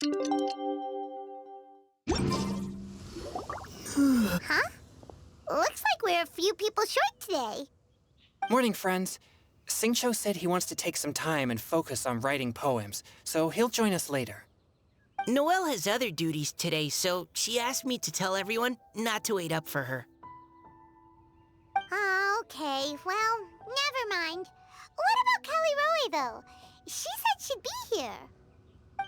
Huh? Looks like we're a few people short today. Morning, friends. Singcho said he wants to take some time and focus on writing poems, so he'll join us later. Noelle has other duties today, so she asked me to tell everyone not to wait up for her. Oh, okay. Well, never mind. What about Callie Roy, though? She said she'd be here.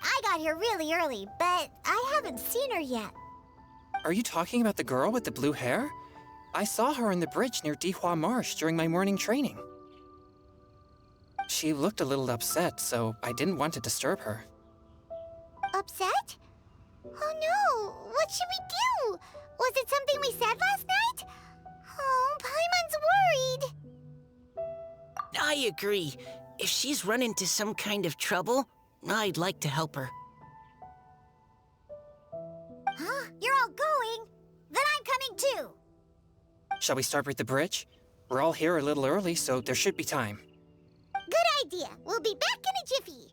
I got here really early, but I haven't seen her yet. Are you talking about the girl with the blue hair? I saw her on the bridge near Dihua Marsh during my morning training. She looked a little upset, so I didn't want to disturb her. Upset? Oh no! What should we do? Was it something we said last night? Oh, Paimon's worried. I agree. If she's run into some kind of trouble, I'd like to help her. Huh? You're all going? Then I'm coming too. Shall we start with the bridge? We're all here a little early, so there should be time. Good idea. We'll be back in a jiffy.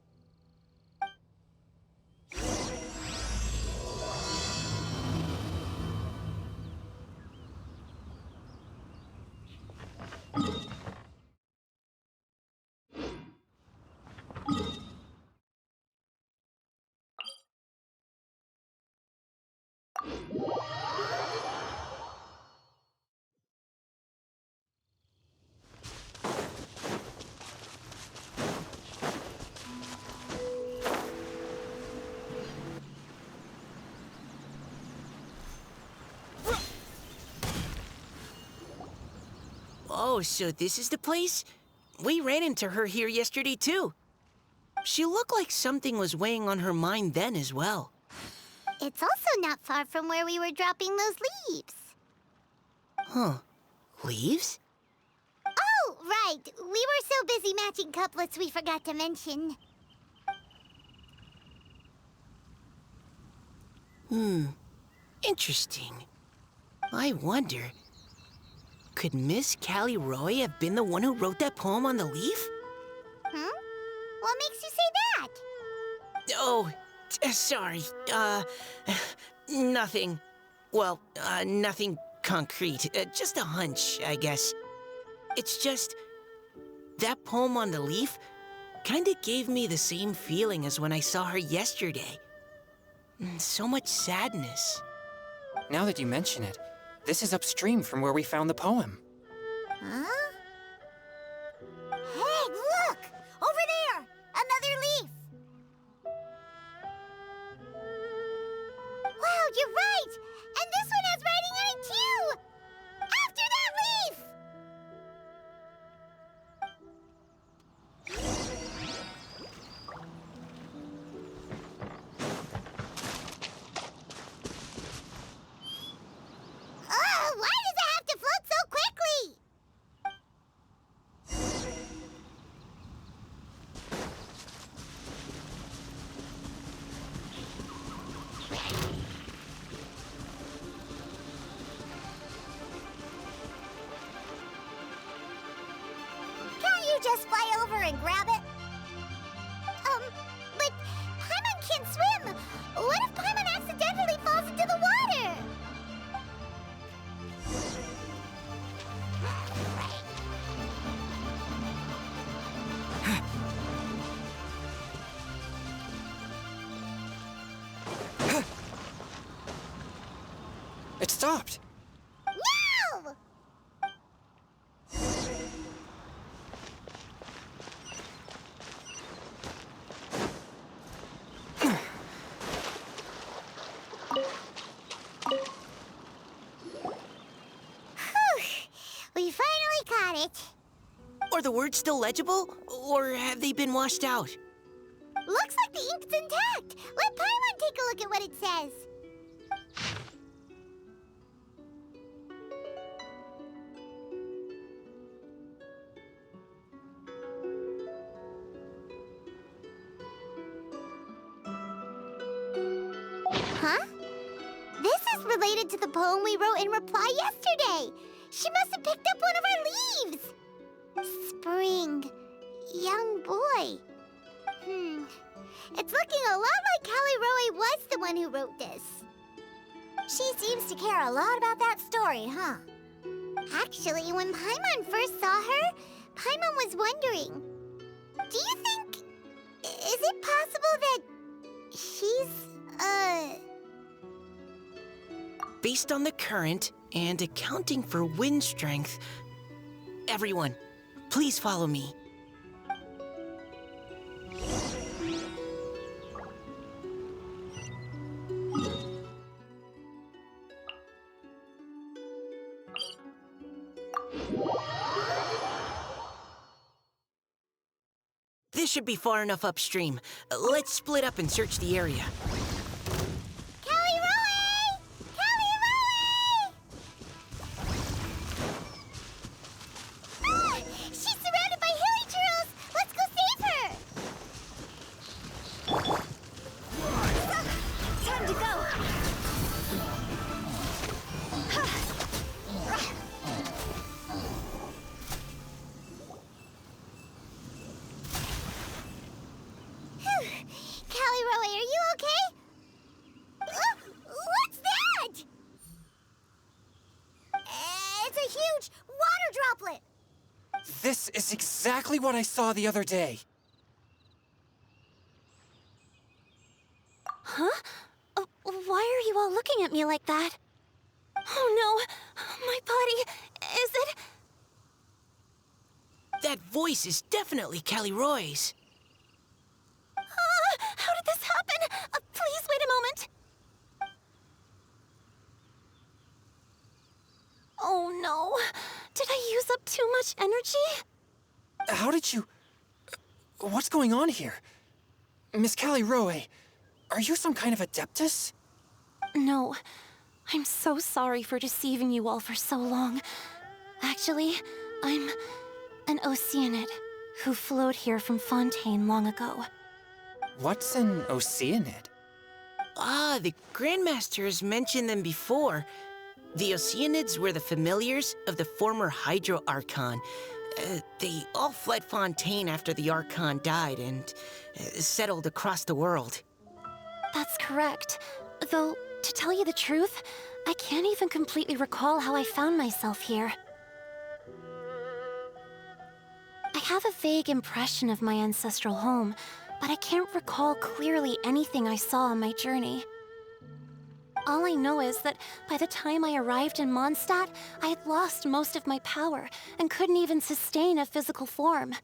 Oh, so this is the place? We ran into her here yesterday, too. She looked like something was weighing on her mind then as well. It's also not far from where we were dropping those leaves. Huh. Leaves? Oh, right. We were so busy matching couplets we forgot to mention. Interesting. I wonder, could Miss Callie Roy have been the one who wrote that poem on the leaf? Hmm? What makes you say that? Oh, sorry. Nothing. Well, nothing concrete. Just a hunch, I guess. It's just, that poem on the leaf kinda gave me the same feeling as when I saw her yesterday. So much sadness. Now that you mention it, this is upstream from where we found the poem. Huh? Hey, look! Over there! Another leaf! Wow, you're right! And this one has writing on it, too! After that leaf! Why does it have to float so quickly? Can't you just fly over and grab it? But Paimon can't swim. What if Paimon accidentally falls into the water? It stopped! No! We finally caught it. Are the words still legible, or have they been washed out? Looks like the ink's intact. Let Paimon take a look at what it says. Huh? This is related to the poem we wrote in reply yesterday. She must have picked up one of our leaves. Spring. Young boy. It's looking a lot like Callie Roe was the one who wrote this. She seems to care a lot about that story, huh? Actually, when Paimon first saw her, Paimon was wondering, do you think... is it possible that she's, Based on the current and accounting for wind strength, everyone, please follow me. This should be far enough upstream. Let's split up and search the area. Callie Roe! Callie Roe! Ah! She's surrounded by hilly turtles! Let's go save her! Time to go! Callie Roe, are you okay? What's that? It's a huge water droplet. This is exactly what I saw the other day. Huh? Why are you all looking at me like that? Oh no, my body, is it? That voice is definitely Callie Roy's. How did this happen? Please wait a moment. Oh no, did I use up too much energy? How did you... What's going on here? Miss Callie Roe, are you some kind of adeptus? No, I'm so sorry for deceiving you all for so long. Actually, I'm an Oceanid who flowed here from Fontaine long ago. What's an Oceanid? Ah, the Grandmasters mentioned them before. The Oceanids were the familiars of the former Hydro Archon. They all fled Fontaine after the Archon died and settled across the world. That's correct. Though, to tell you the truth, I can't even completely recall how I found myself here. I have a vague impression of my ancestral home, but I can't recall clearly anything I saw on my journey. All I know is that by the time I arrived in Mondstadt, I had lost most of my power and couldn't even sustain a physical form.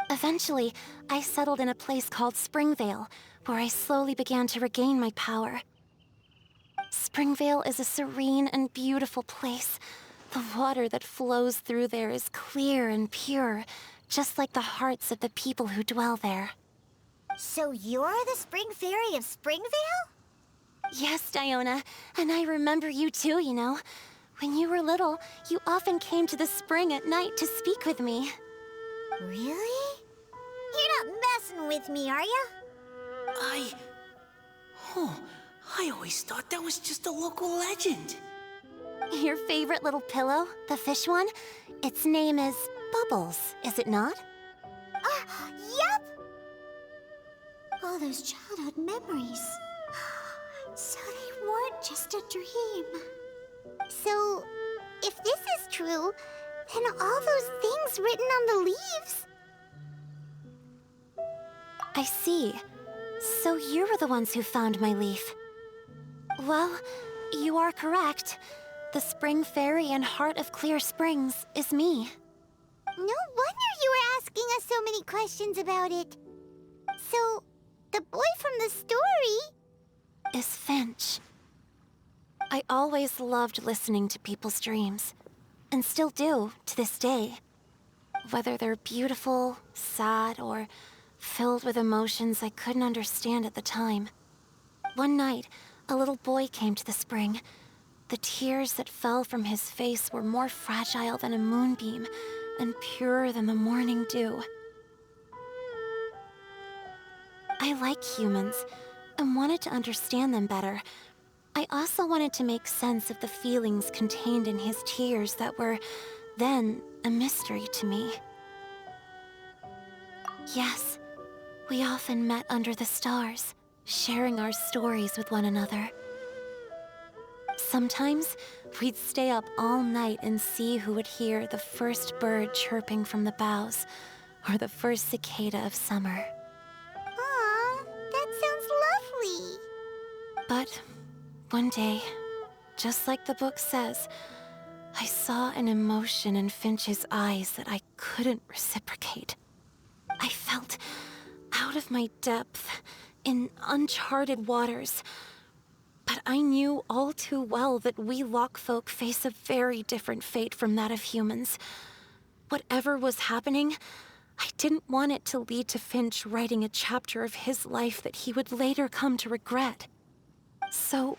Eventually, I settled in a place called Springvale, where I slowly began to regain my power. Springvale is a serene and beautiful place. The water that flows through there is clear and pure, just like the hearts of the people who dwell there. So you're the Spring Fairy of Springvale? Yes, Diona, and I remember you too, you know. When you were little, you often came to the spring at night to speak with me. Really? You're not messing with me, are ya? I always thought that was just a local legend. Your favorite little pillow, the fish one? Its name is Bubbles, is it not? Yup! All those childhood memories. So they weren't just a dream. So, if this is true, then all those things written on the leaves... I see. So you were the ones who found my leaf. Well, you are correct. The Spring Fairy and Heart of Clear Springs is me. No wonder you were asking us so many questions about it. So, the boy from the story... is Finch. I always loved listening to people's dreams, and still do to this day. Whether they're beautiful, sad, or filled with emotions I couldn't understand at the time. One night, a little boy came to the spring. The tears that fell from his face were more fragile than a moonbeam, and purer than the morning dew. I like humans, and wanted to understand them better. I also wanted to make sense of the feelings contained in his tears that were, then, a mystery to me. Yes, We often met under the stars, sharing our stories with one another. Sometimes, we'd stay up all night and see who would hear the first bird chirping from the boughs, or the first cicada of summer. Aw, that sounds lovely. But one day, just like the book says, I saw an emotion in Finch's eyes that I couldn't reciprocate. I felt out of my depth, in uncharted waters. But I knew all too well that we Lockfolk face a very different fate from that of humans. Whatever was happening, I didn't want it to lead to Finch writing a chapter of his life that he would later come to regret. So,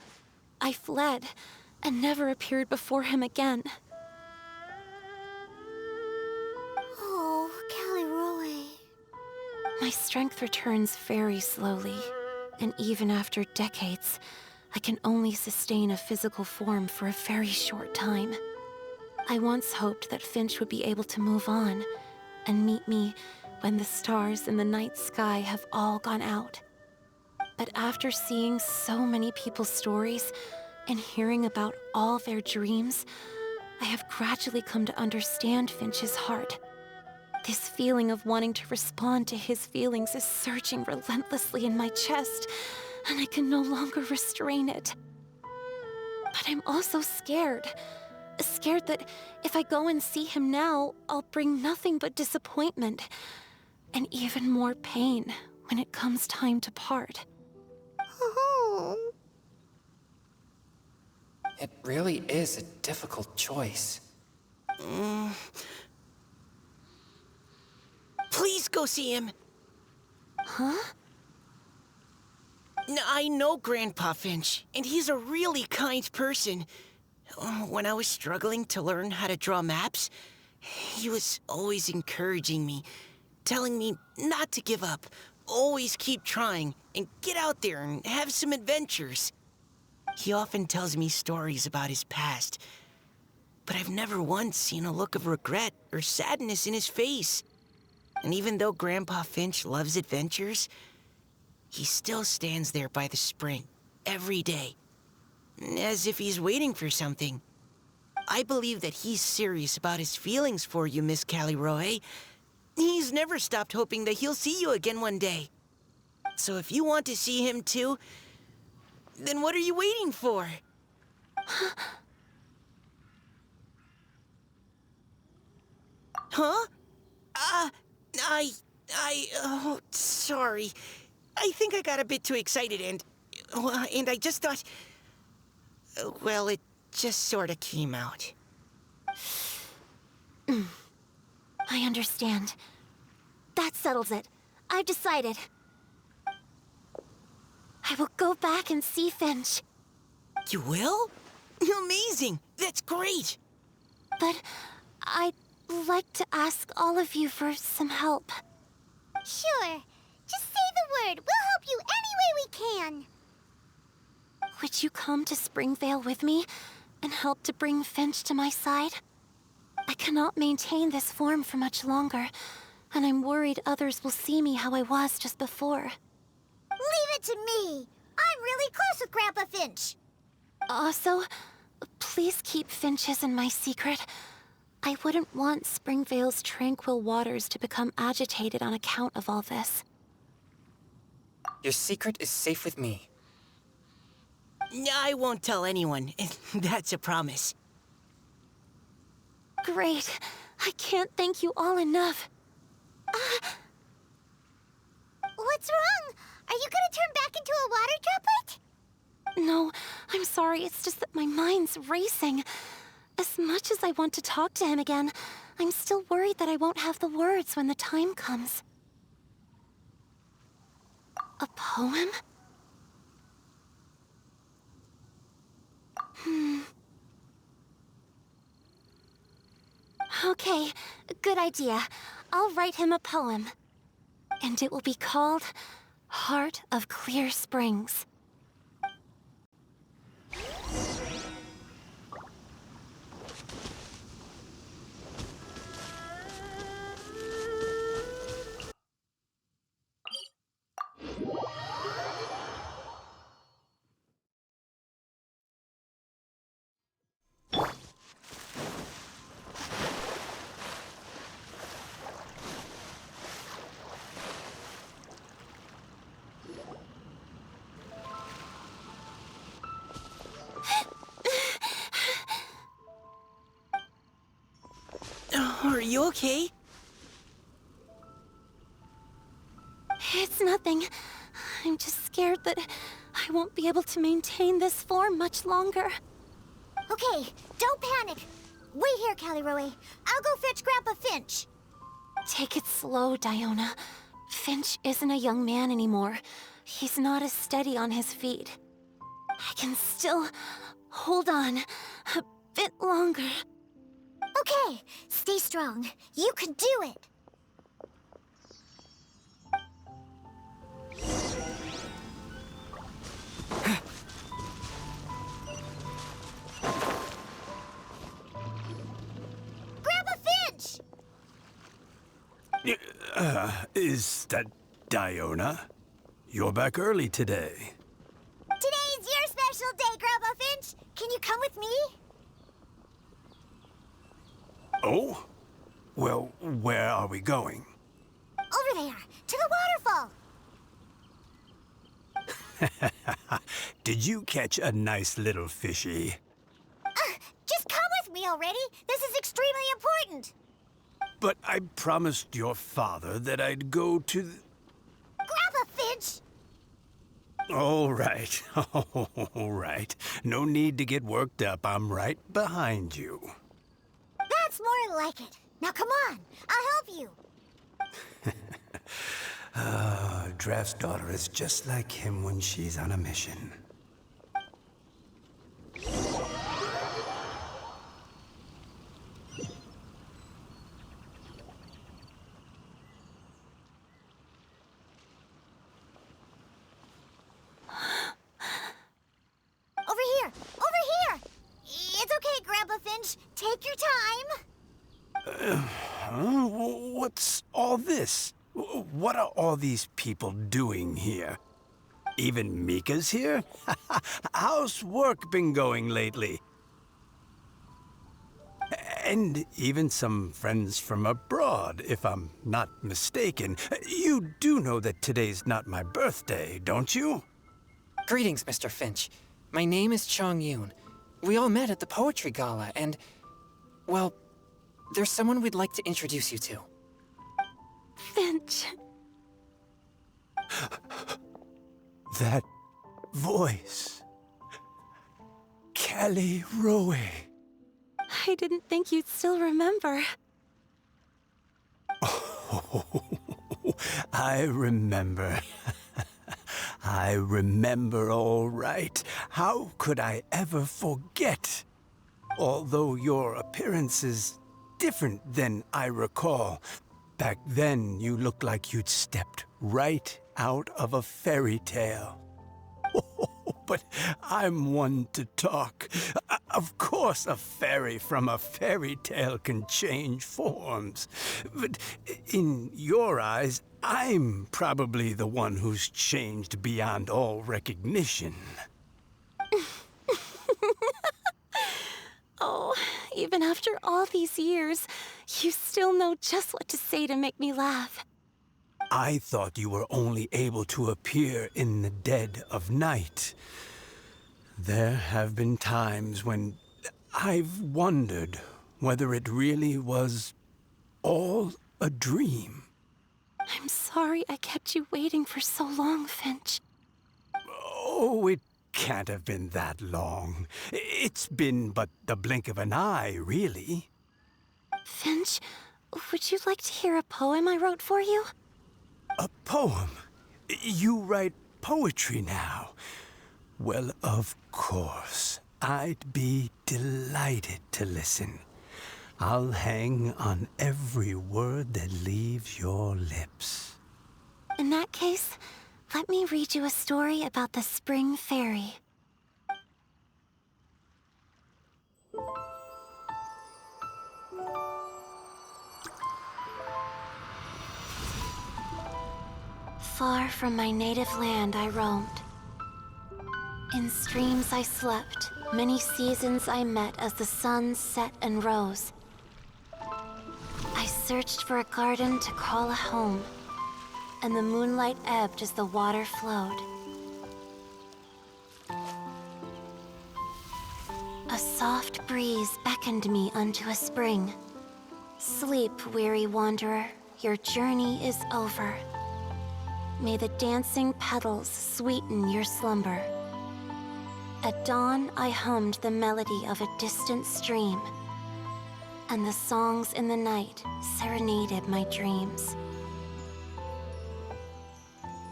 I fled, and never appeared before him again. Oh, Callie Roy. My strength returns very slowly, and even after decades, I can only sustain a physical form for a very short time. I once hoped that Finch would be able to move on, and meet me when the stars in the night sky have all gone out. But after seeing so many people's stories, and hearing about all their dreams, I have gradually come to understand Finch's heart. This feeling of wanting to respond to his feelings is surging relentlessly in my chest, and I can no longer restrain it. But I'm also scared. Scared that if I go and see him now, I'll bring nothing but disappointment, and even more pain when it comes time to part. Oh. It really is a difficult choice. Please go see him. Huh? I know Grandpa Finch, and he's a really kind person. When I was struggling to learn how to draw maps, he was always encouraging me, telling me not to give up, always keep trying, and get out there and have some adventures. He often tells me stories about his past, but I've never once seen a look of regret or sadness in his face. And even though Grandpa Finch loves adventures, he still stands there by the spring, every day, as if he's waiting for something. I believe that he's serious about his feelings for you, Miss Callie Roy. He's never stopped hoping that he'll see you again one day. So if you want to see him too, then what are you waiting for? Huh? Oh, sorry. I think I got a bit too excited and I just thought, well, it just sort of came out. I understand. That settles it. I've decided. I will go back and see Finch. You will? Amazing! That's great! But I'd like to ask all of you for some help. Sure. Just say the word. We'll help you any way we can. Would you come to Springvale with me and help to bring Finch to my side? I cannot maintain this form for much longer, and I'm worried others will see me how I was just before. Leave it to me. I'm really close with Grandpa Finch. Also, please keep Finch's in my secret. I wouldn't want Springvale's tranquil waters to become agitated on account of all this. Your secret is safe with me. I won't tell anyone. That's a promise. Great. I can't thank you all enough. What's wrong? Are you gonna turn back into a water droplet? No, I'm sorry. It's just that my mind's racing. As much as I want to talk to him again, I'm still worried that I won't have the words when the time comes. A poem? Okay, good idea. I'll write him a poem. And it will be called Heart of Clear Springs. you okay? It's nothing. I'm just scared that I won't be able to maintain this form much longer. Okay, don't panic. Wait here, Caliroe. I'll go fetch Grandpa Finch. Take it slow, Diona. Finch isn't a young man anymore. He's not as steady on his feet. I can still hold on a bit longer. Okay, stay strong. You can do it. Grandpa Finch! Is that Diona? You're back early today. Today's your special day, Grandpa Finch. Can you come with me? Oh? Well, where are we going? Over there, to the waterfall. Did you catch a nice little fishy? Just come with me already. This is extremely important. But I promised your father that I'd go to the... Grandpa Finch! All right. All right. No need to get worked up. I'm right behind you. That's more like it. Now come on, I'll help you. Draft's daughter is just like him when she's on a mission. Over here! Over here! It's okay, Grandpa Finch. Take your time. What's all this? What are all these people doing here? Even Mika's here? How's work been going lately? And even some friends from abroad, if I'm not mistaken. You do know that today's not my birthday, don't you? Greetings, Mr. Finch. My name is Chong Yoon. We all met at the poetry gala, and... well, there's someone we'd like to introduce you to. Finch. That voice. Caliroe. I didn't think you'd still remember. Oh, I remember. I remember all right. How could I ever forget? Although your appearance is different than I recall. Back then, you looked like you'd stepped right out of a fairy tale. But I'm one to talk. Of course, a fairy from a fairy tale can change forms. But in your eyes, I'm probably the one who's changed beyond all recognition. Oh, even after all these years, you still know just what to say to make me laugh. I thought you were only able to appear in the dead of night. There have been times when I've wondered whether it really was all a dream. I'm sorry I kept you waiting for so long, Finch. Oh, it can't have been that long. It's been but the blink of an eye, really. Finch, would you like to hear a poem I wrote for you? A poem? You write poetry now? Well, of course. I'd be delighted to listen. I'll hang on every word that leaves your lips. In that case, let me read you a story about the Spring Fairy. Far from my native land I roamed. In streams I slept, many seasons I met as the sun set and rose. I searched for a garden to call a home, and the moonlight ebbed as the water flowed. A soft breeze beckoned me unto a spring, Sleep, weary wanderer, your journey is over. May the dancing petals sweeten your slumber. At dawn, I hummed the melody of a distant stream, and the songs in the night serenaded my dreams.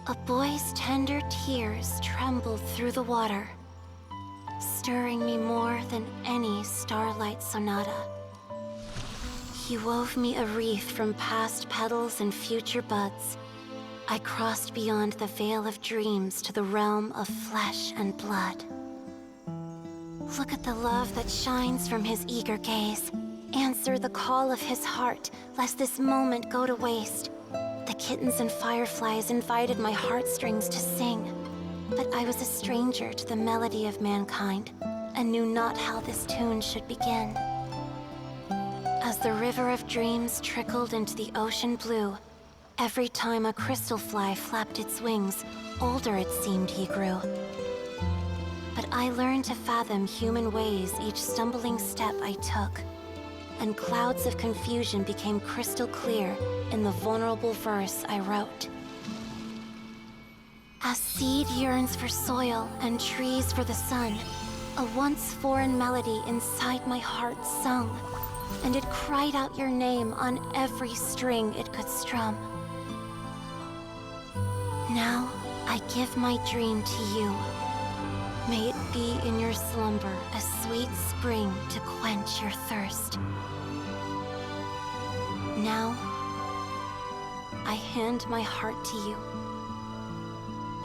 A boy's tender tears trembled through the water, stirring me more than any starlight sonata. He wove me a wreath from past petals and future buds. I crossed beyond the veil of dreams to the realm of flesh and blood. Look at the love that shines from his eager gaze. Answer the call of his heart, lest this moment go to waste. The kittens and fireflies invited my heartstrings to sing, but I was a stranger to the melody of mankind, and knew not how this tune should begin. As the river of dreams trickled into the ocean blue, every time a crystal fly flapped its wings, older it seemed he grew. But I learned to fathom human ways each stumbling step I took, and clouds of confusion became crystal clear in the vulnerable verse I wrote. As seed yearns for soil and trees for the sun, a once foreign melody inside my heart sung, and it cried out your name on every string it could strum. Now, I give my dream to you. May it be in your slumber a sweet spring to quench your thirst. Now, I hand my heart to you,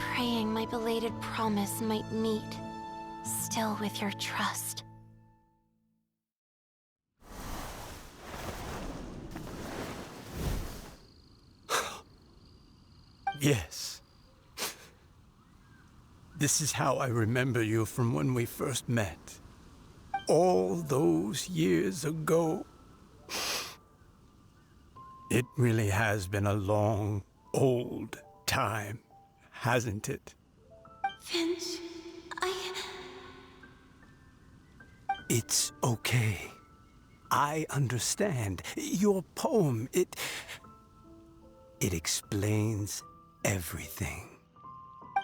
praying my belated promise might meet, still with your trust. Yes. This is how I remember you from when we first met. All those years ago. It really has been a long, old time, hasn't it? Finch, It's okay. I understand. Your poem, it explains everything.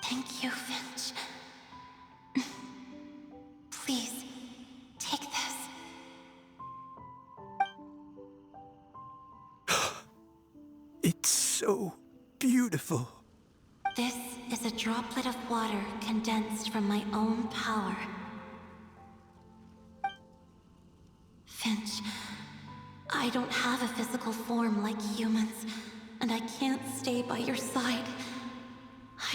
Thank you, Finch. Please, take this. It's so beautiful. This is a droplet of water condensed from my own power. Finch, I don't have a physical form like humans, and I can't stay by your side.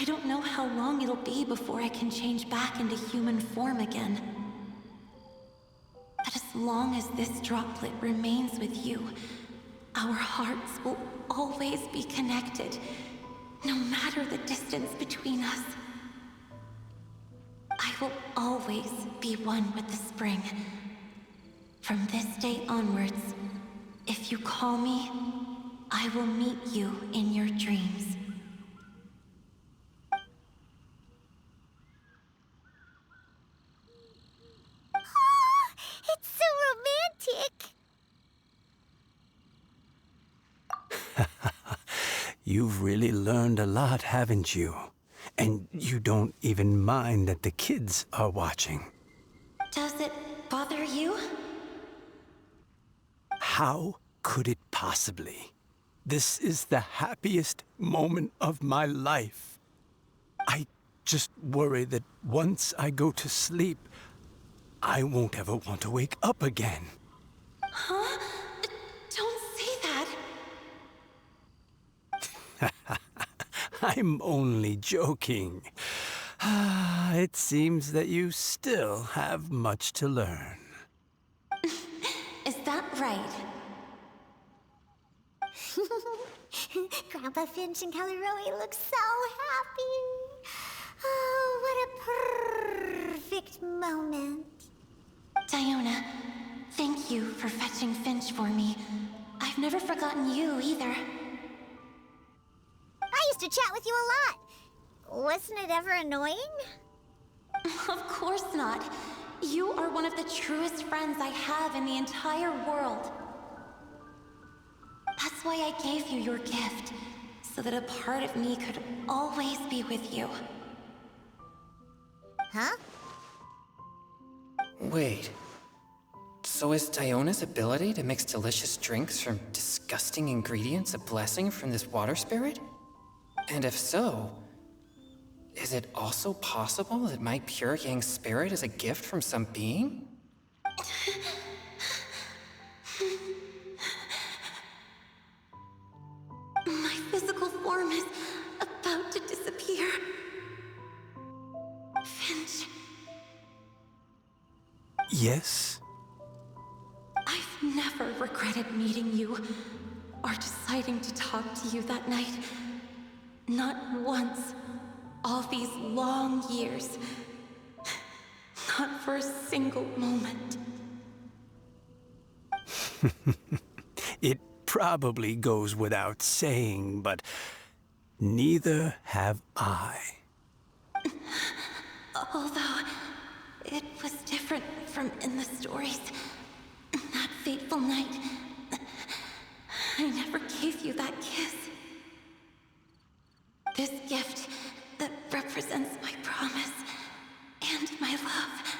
I don't know how long it'll be before I can change back into human form again. But as long as this droplet remains with you, our hearts will always be connected, no matter the distance between us. I will always be one with the spring. From this day onwards, if you call me, I will meet you in your dreams. It's so romantic! You've really learned a lot, haven't you? And you don't even mind that the kids are watching. Does it bother you? How could it possibly? This is the happiest moment of my life. I just worry that once I go to sleep, I won't ever want to wake up again. Huh? Don't say that. I'm only joking. It seems that you still have much to learn. Is that right? Grandpa Finch and Kelly Rowie look so happy. Oh, what a perfect moment. Diona, thank you for fetching Finch for me. I've never forgotten you either. I used to chat with you a lot. Wasn't it ever annoying? Of course not. You are one of the truest friends I have in the entire world. That's why I gave you your gift, so that a part of me could always be with you. Huh? Wait. So is Diona's ability to mix delicious drinks from disgusting ingredients a blessing from this water spirit? And if so, is it also possible that my pure yang spirit is a gift from some being? My physical form is about to disappear. Finch, Yes? I've never regretted meeting you or deciding to talk to you that night. Not once. All these long years. Not for a single moment. It probably goes without saying, but neither have I. Although it was different from in the stories. That fateful night, I never gave you that kiss. This gift that represents my promise and my love,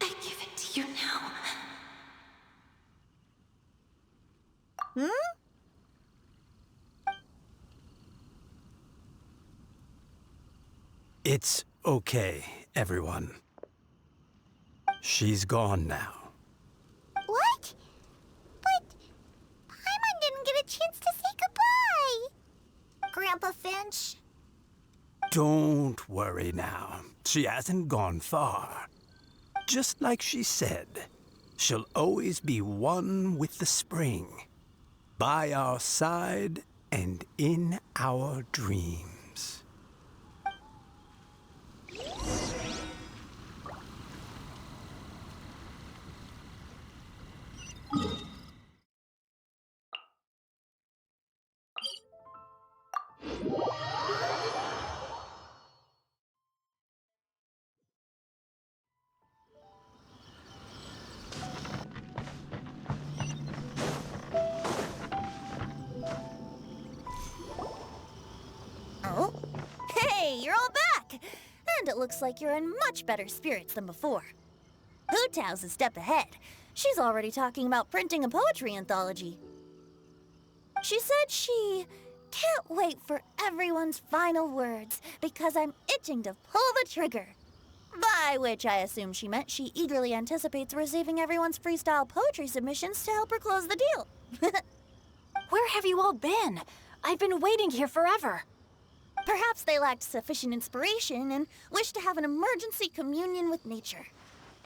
I give it to you now. It's okay, everyone. She's gone now. What? But Paimon didn't get a chance to say goodbye. Grandpa Finch? Don't worry now. She hasn't gone far. Just like she said, she'll always be one with the spring. By our side and in our dreams. Oh? Hey, you're all back! And it looks like you're in much better spirits than before. Hu Tao's a step ahead. She's already talking about printing a poetry anthology. She said she can't wait for everyone's final words because I'm itching to pull the trigger. By which I assume she meant she eagerly anticipates receiving everyone's freestyle poetry submissions to help her close the deal. Where have you all been? I've been waiting here forever. Perhaps they lacked sufficient inspiration and wished to have an emergency communion with nature.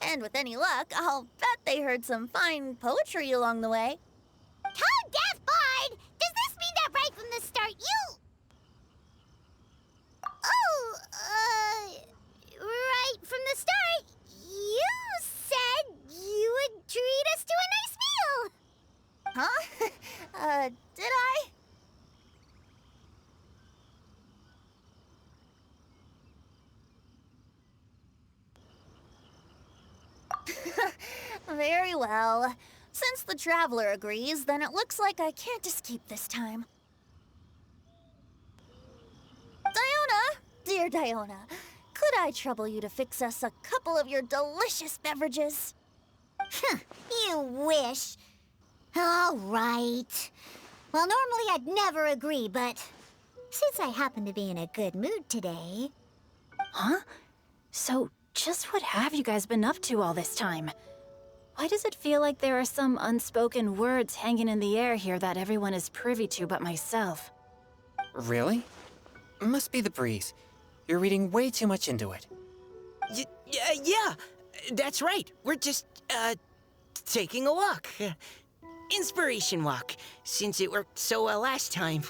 And with any luck, I'll bet they heard some fine poetry along the way. Tone deaf, Bard! Does this mean that right from the start you... Oh, right from the start, you said you would treat us to a nice meal! Huh? Did I? Very well. Since the Traveler agrees, then it looks like I can't escape this time. Diona! Dear Diona, could I trouble you to fix us a couple of your delicious beverages? You wish. All right. Well, normally I'd never agree, but since I happen to be in a good mood today... Huh? So, just what have you guys been up to all this time? Why does it feel like there are some unspoken words hanging in the air here that everyone is privy to but myself? Really? Must be the breeze. You're reading way too much into it. Yeah, that's right. We're just, taking a walk. Inspiration walk, since it worked so well last time.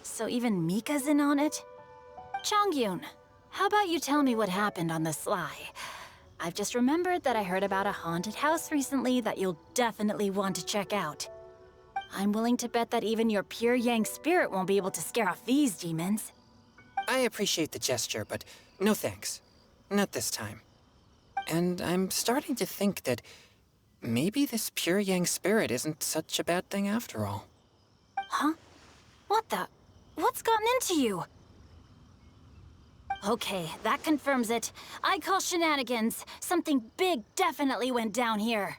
So even Mika's in on it? Chongyun, how about you tell me what happened on the sly? I've just remembered that I heard about a haunted house recently that you'll definitely want to check out. I'm willing to bet that even your pure yang spirit won't be able to scare off these demons. I appreciate the gesture, but no thanks. Not this time. And I'm starting to think that maybe this pure yang spirit isn't such a bad thing after all. Huh? What the? What's gotten into you? Okay, that confirms it. I call shenanigans. Something big definitely went down here.